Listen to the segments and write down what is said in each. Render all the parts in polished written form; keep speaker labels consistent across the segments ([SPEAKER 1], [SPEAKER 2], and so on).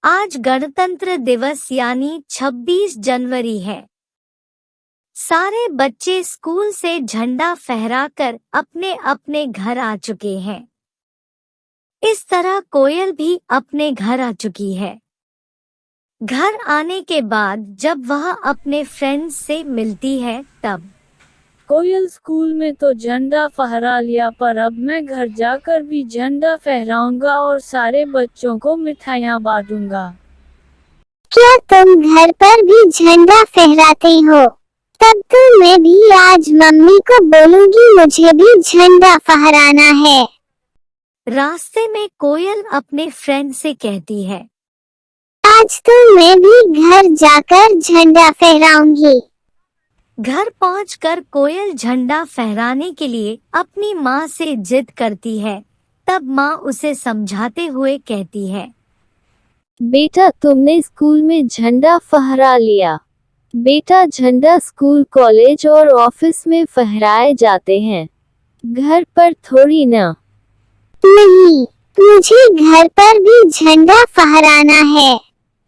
[SPEAKER 1] आज गणतंत्र दिवस यानी 26 जनवरी है। सारे बच्चे स्कूल से झंडा फहराकर अपने अपने घर आ चुके हैं। इस तरह कोयल भी अपने घर आ चुकी है। घर आने के बाद जब वह अपने फ्रेंड्स से मिलती है तब
[SPEAKER 2] कोयल स्कूल में तो झंडा फहरा लिया, पर अब मैं घर जाकर भी झंडा फहराऊंगा और सारे बच्चों को मिठाइयाँ बांटूंगा।
[SPEAKER 3] क्या तुम घर पर भी झंडा फहराते हो? तब तो मैं भी आज मम्मी को बोलूंगी मुझे भी झंडा फहराना है।
[SPEAKER 1] रास्ते में कोयल अपने फ्रेंड से कहती है,
[SPEAKER 3] आज तो मैं भी घर जाकर झंडा फहराऊंगी।
[SPEAKER 1] घर पहुंचकर कोयल झंडा फहराने के लिए अपनी माँ से जिद करती है। तब माँ उसे समझाते हुए कहती है,
[SPEAKER 2] बेटा, तुमने स्कूल में झंडा फहरा लिया। बेटा, झंडा स्कूल, कॉलेज और ऑफिस में फहराए जाते हैं, घर पर थोड़ी ना।
[SPEAKER 3] नहीं, मुझे घर पर भी झंडा फहराना है।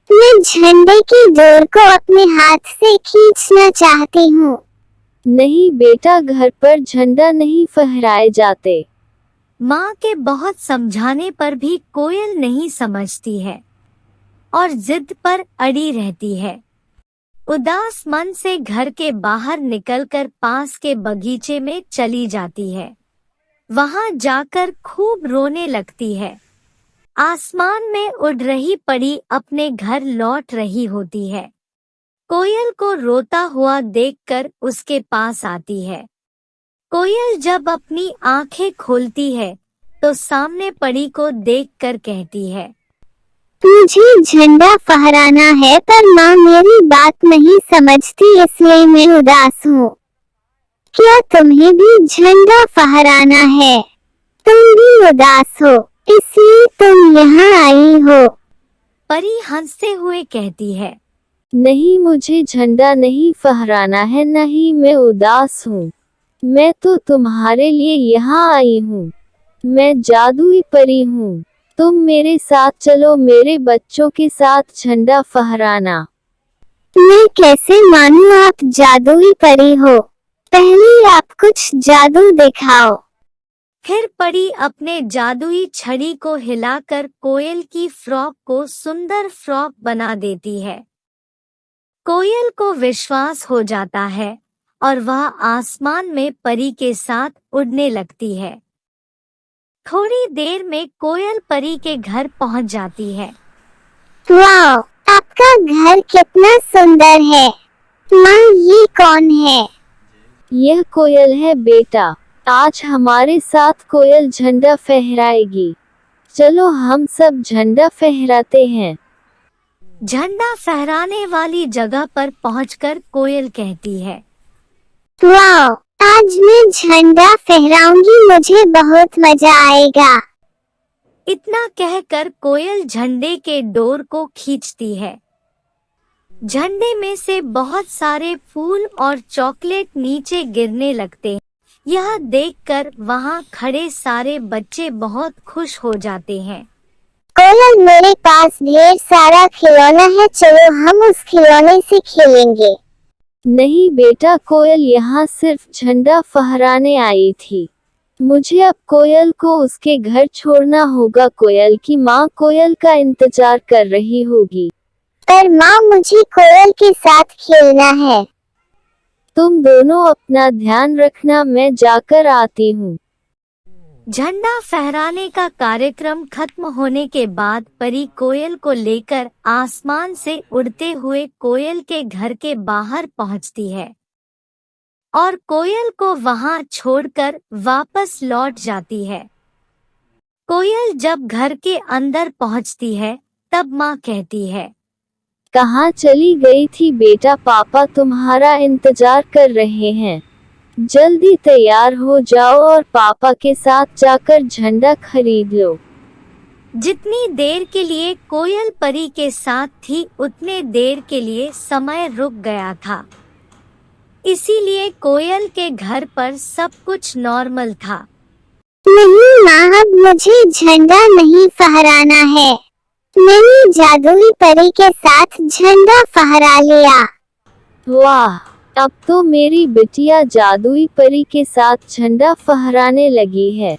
[SPEAKER 3] मैं झंडे की डोर को अपने हाथ से खींचना चाहती हूँ।
[SPEAKER 2] नहीं बेटा, घर पर झंडा नहीं फहराए जाते।
[SPEAKER 1] माँ के बहुत समझाने पर भी कोयल नहीं समझती है और जिद पर अड़ी रहती है। उदास मन से घर के बाहर निकलकर पास के बगीचे में चली जाती है। वहां जाकर खूब रोने लगती है। आसमान में उड़ रही परी अपने घर लौट रही होती है। कोयल को रोता हुआ देखकर उसके पास आती है। कोयल जब अपनी आंखें खोलती है तो सामने परी को देखकर कहती है,
[SPEAKER 3] मुझे झंडा फहराना है, पर माँ मेरी बात नहीं समझती, इसलिए मैं उदास हूँ। क्या तुम्हें भी झंडा फहराना है? तुम भी उदास हो, इसलिए तुम यहाँ आई हो।
[SPEAKER 1] परी हंसते हुए कहती है,
[SPEAKER 2] नहीं, मुझे झंडा नहीं फहराना है, नहीं मैं उदास हूँ। मैं तो तुम्हारे लिए यहाँ आई हूँ। मैं जादुई परी हूँ। तुम मेरे साथ चलो, मेरे बच्चों के साथ झंडा फहराना।
[SPEAKER 3] मैं कैसे मानूं आप जादुई परी हो? पहले आप कुछ जादू दिखाओ।
[SPEAKER 1] फिर परी अपने जादुई छड़ी को हिलाकर कोयल की फ्रॉक को सुंदर फ्रॉक बना देती है। कोयल को विश्वास हो जाता है और वह आसमान में परी के साथ उड़ने लगती है। थोड़ी देर में कोयल परी के घर पहुंच जाती है।
[SPEAKER 3] वाह, आपका घर कितना सुंदर है। माँ, ये कौन है?
[SPEAKER 2] यह कोयल है बेटा। आज हमारे साथ कोयल झंडा फहराएगी। चलो हम सब झंडा फहराते हैं।
[SPEAKER 1] झंडा फहराने वाली जगह पर पहुंचकर कोयल कहती है,
[SPEAKER 3] वाह, आज मैं झंडा फहराऊंगी, मुझे बहुत मजा आएगा।
[SPEAKER 1] इतना कहकर कोयल झंडे के डोर को खींचती है। झंडे में से बहुत सारे फूल और चॉकलेट नीचे गिरने लगते हैं। यह देखकर वहां खड़े सारे बच्चे बहुत खुश हो जाते हैं।
[SPEAKER 3] कोयल, मेरे पास ढेर सारा खिलौना है, चलो हम उस खिलौने से खेलेंगे।
[SPEAKER 2] नहीं बेटा, कोयल यहाँ सिर्फ झंडा फहराने आई थी। मुझे अब कोयल को उसके घर छोड़ना होगा। कोयल की माँ कोयल का इंतजार कर रही होगी।
[SPEAKER 3] पर माँ, मुझे कोयल के साथ खेलना है।
[SPEAKER 2] तुम दोनों अपना ध्यान रखना, मैं जाकर आती हूँ।
[SPEAKER 1] झंडा फहराने का कार्यक्रम खत्म होने के बाद परी कोयल को लेकर आसमान से उड़ते हुए कोयल के घर के बाहर पहुंचती है और कोयल को वहां छोड़कर वापस लौट जाती है। कोयल जब घर के अंदर पहुंचती है तब माँ कहती है,
[SPEAKER 2] कहाँ चली गई थी बेटा? पापा तुम्हारा इंतजार कर रहे हैं। जल्दी तैयार हो जाओ और पापा के साथ जाकर झंडा खरीद लो।
[SPEAKER 1] जितनी देर के लिए कोयल परी के साथ थी उतने देर के लिए समय रुक गया था। इसीलिए कोयल के घर पर सब कुछ नॉर्मल था।
[SPEAKER 3] नहीं माँ, अब मुझे झंडा नहीं फहराना है। मैंने जादुई परी के साथ झंडा फहरा लिया।
[SPEAKER 2] वाह, अब तो मेरी बिटिया जादुई परी के साथ झंडा फहराने लगी है।